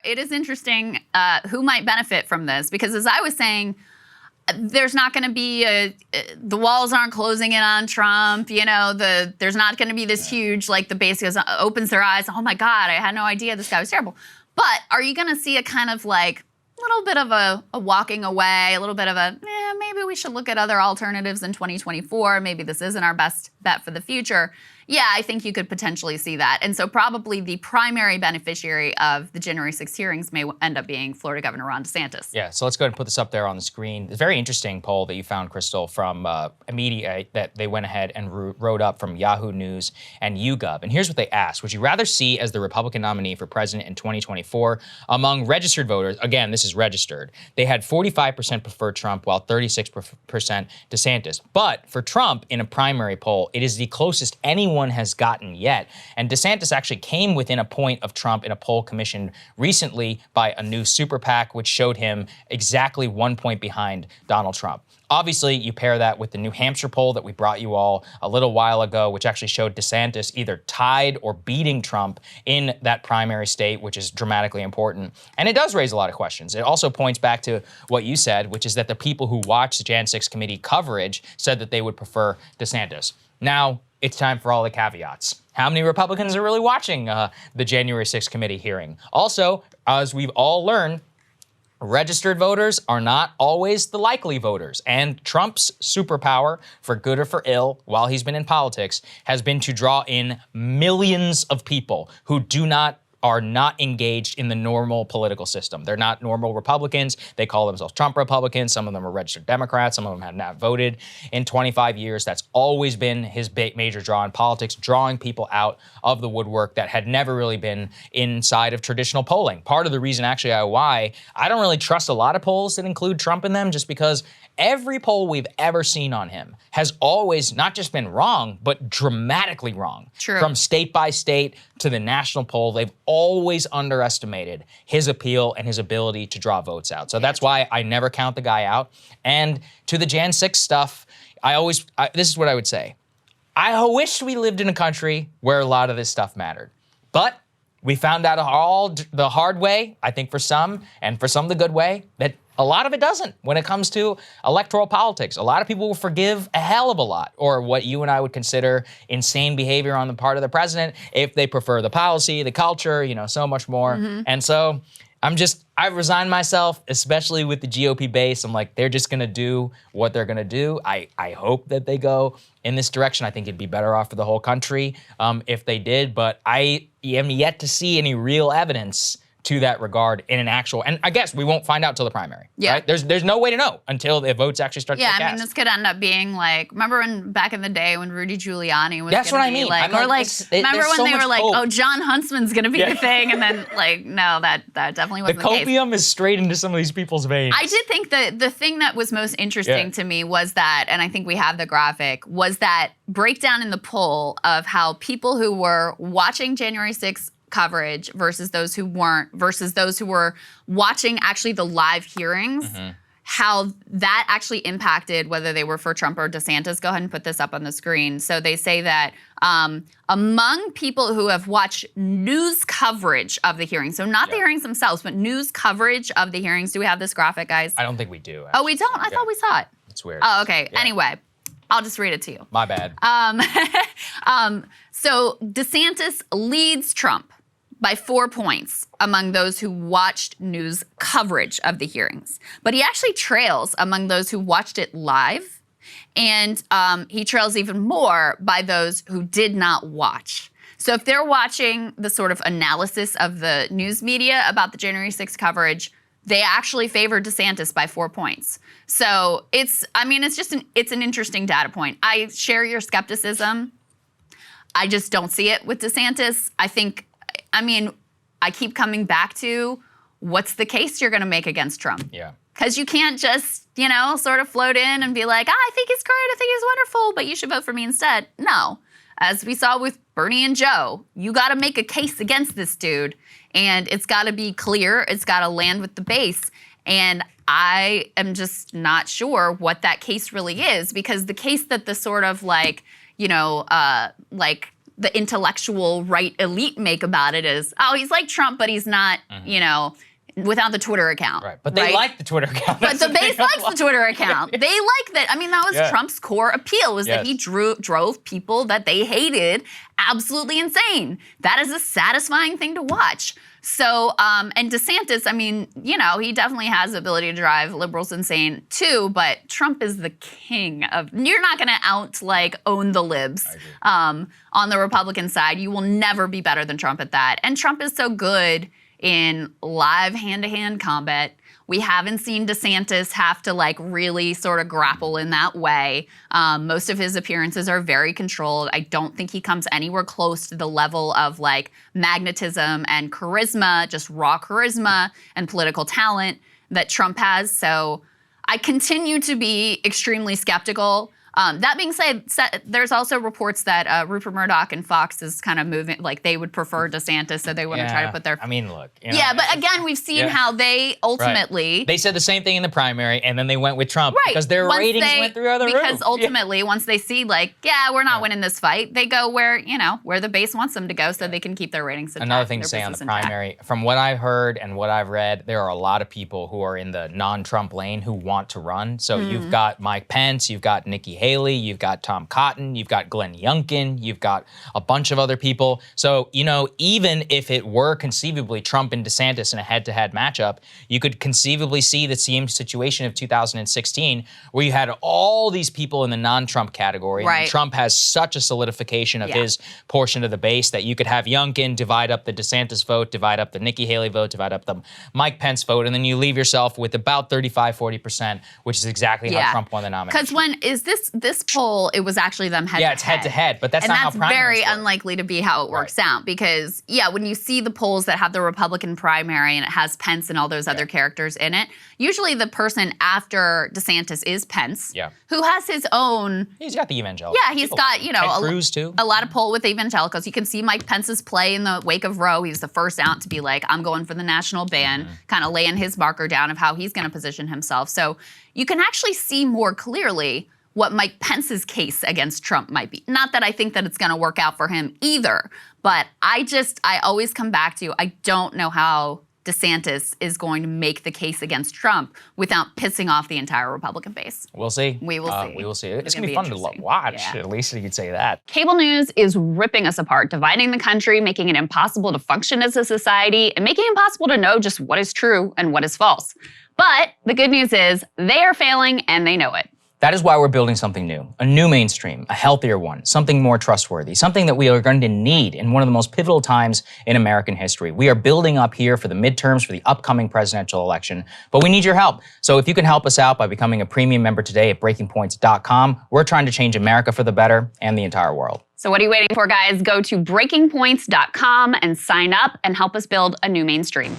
it is interesting who might benefit from this, because as I was saying, there's not going to be the walls aren't closing in on Trump. There's not going to be this huge, like, the base goes, opens their eyes. Oh my God, I had no idea this guy was terrible. But are you going to see a kind of like a little bit of a walking away, a little bit of maybe we should look at other alternatives in 2024. Maybe this isn't our best bet for the future. Yeah, I think you could potentially see that. And so probably the primary beneficiary of the January 6th hearings may end up being Florida Governor Ron DeSantis. Yeah, so let's go ahead and put this up there on the screen. It's a very interesting poll that you found, Krystal, from a media that they went ahead and wrote up from Yahoo News and YouGov. And here's what they asked. Would you rather see as the Republican nominee for president in 2024 among registered voters? Again, this is registered. They had 45% prefer Trump, while 36% DeSantis. But for Trump, in a primary poll, it is the closest anyone has gotten yet. And DeSantis actually came within a point of Trump in a poll commissioned recently by a new super PAC, which showed him exactly 1 point behind Donald Trump. Obviously, you pair that with the New Hampshire poll that we brought you all a little while ago, which actually showed DeSantis either tied or beating Trump in that primary state, which is dramatically important. And it does raise a lot of questions. It also points back to what you said, which is that the people who watched the Jan 6 committee coverage said that they would prefer DeSantis. Now, it's time for all the caveats. How many Republicans are really watching the January 6th committee hearing? Also, as we've all learned, registered voters are not always the likely voters. And Trump's superpower, for good or for ill, while he's been in politics, has been to draw in millions of people who are not engaged in the normal political system. They're not normal Republicans. They call themselves Trump Republicans. Some of them are registered Democrats. Some of them have not voted in 25 years. That's always been his major draw in politics, drawing people out of the woodwork that had never really been inside of traditional polling. Part of the reason, actually, why I don't really trust a lot of polls that include Trump in them, just because every poll we've ever seen on him has always not just been wrong, but dramatically wrong. True. From state by state to the national poll, they've always underestimated his appeal and his ability to draw votes out. So that's why I never count the guy out. And to the Jan 6 stuff, this is what I would say. I wish we lived in a country where a lot of this stuff mattered. But we found out all the hard way, I think for some, and for some the good way, that a lot of it doesn't when it comes to electoral politics. A lot of people will forgive a hell of a lot, or what you and I would consider insane behavior on the part of the president, if they prefer the policy, the culture, so much more. And so I've resigned myself, especially with the GOP base. I'm like, they're just gonna do what they're gonna do. I hope that they go in this direction. I think it'd be better off for the whole country if they did, but I am yet to see any real evidence to that regard in an actual, and I guess we won't find out till the primary. Yeah. Right? There's no way to know until the votes actually start to get cast. Yeah, I mean, this could end up being like, remember when back in the day when Rudy Giuliani was That's what I mean. remember when they were like, oh, John Huntsman's gonna be the thing, and then no, that definitely wasn't the case. The copium is straight into some of these people's veins. I did think that the thing that was most interesting to me was that, and I think we have the graphic, was that breakdown in the poll of how people who were watching January 6th coverage versus those who weren't, versus those who were watching actually the live hearings, how that actually impacted whether they were for Trump or DeSantis. Go ahead and put this up on the screen. So they say that among people who have watched news coverage of the hearings, so not the hearings themselves, but news coverage of the hearings. Do we have this graphic, guys? I don't think we do. Actually. Oh, we don't? I thought we saw it. It's weird. Oh, okay. Yeah. Anyway, I'll just read it to you. My bad. So DeSantis leads Trump by 4 points among those who watched news coverage of the hearings. But he actually trails among those who watched it live, and he trails even more by those who did not watch. So if they're watching the sort of analysis of the news media about the January 6th coverage, they actually favor DeSantis by 4 points. So it's an interesting data point. I share your skepticism. I just don't see it with DeSantis. I keep coming back to what's the case you're going to make against Trump? Yeah. Because you can't just, sort of float in and be like, I think he's great, I think he's wonderful, but you should vote for me instead. No. As we saw with Bernie and Joe, you got to make a case against this dude, and it's got to be clear. It's got to land with the base. And I am just not sure what that case really is, because the case that the sort of the intellectual right elite make about it is, oh, he's like Trump, but he's not, without the Twitter account. Right. But they like the Twitter account. But the base likes the Twitter account. They like that. I mean, that was Trump's core appeal, was that he drove people that they hated absolutely insane. That is a satisfying thing to watch. So, and DeSantis, I mean, he definitely has the ability to drive liberals insane too, but Trump is the king of, you're not going to own the libs on the Republican side. You will never be better than Trump at that. And Trump is so good in live hand-to-hand combat. We haven't seen DeSantis have to really sort of grapple in that way. Most of his appearances are very controlled. I don't think he comes anywhere close to the level of magnetism and charisma, just raw charisma and political talent that Trump has. So I continue to be extremely skeptical. That being said, there's also reports that Rupert Murdoch and Fox is kind of moving, they would prefer DeSantis, so they wouldn't try to put their... I mean, look. But again, we've seen how they ultimately... Right. They said the same thing in the primary, and then they went with Trump because their ratings went through the roof. Because ultimately, once they see, we're not winning this fight, they go where the base wants them to go so they can keep their ratings intact. Another thing to say on the primary, from what I've heard and what I've read, there are a lot of people who are in the non-Trump lane who want to run. So you've got Mike Pence, you've got Nikki Haley, you've got Tom Cotton, you've got Glenn Youngkin, you've got a bunch of other people. So, even if it were conceivably Trump and DeSantis in a head-to-head matchup, you could conceivably see the same situation of 2016 where you had all these people in the non-Trump category. Right. And Trump has such a solidification of his portion of the base that you could have Youngkin divide up the DeSantis vote, divide up the Nikki Haley vote, divide up the Mike Pence vote, and then you leave yourself with about 35-40%, which is exactly how Trump won the nomination. Because when is this poll, it was actually them head-to-head. Yeah, it's head-to-head, but that's not how primaries very work. Unlikely to be how it works out because, when you see the polls that have the Republican primary and it has Pence and all those other characters in it, usually the person after DeSantis is Pence, who has his own... He's got the evangelical. Yeah, he's got, Ted Cruz too. A lot of poll with evangelicals. You can see Mike Pence's play in the wake of Roe. He was the first out to be I'm going for the national ban, kind of laying his marker down of how he's going to position himself. So you can actually see more clearly what Mike Pence's case against Trump might be. Not that I think that it's going to work out for him either, but I always come back to, I don't know how DeSantis is going to make the case against Trump without pissing off the entire Republican base. We'll see. We will see. We will see. It's going to be fun to watch. Yeah. At least you could say that. Cable news is ripping us apart, dividing the country, making it impossible to function as a society, and making it impossible to know just what is true and what is false. But the good news is they are failing and they know it. That is why we're building something new, a new mainstream, a healthier one, something more trustworthy, something that we are going to need in one of the most pivotal times in American history. We are building up here for the midterms, for the upcoming presidential election, but we need your help. So if you can help us out by becoming a premium member today at breakingpoints.com, we're trying to change America for the better and the entire world. So what are you waiting for, guys? Go to breakingpoints.com and sign up and help us build a new mainstream.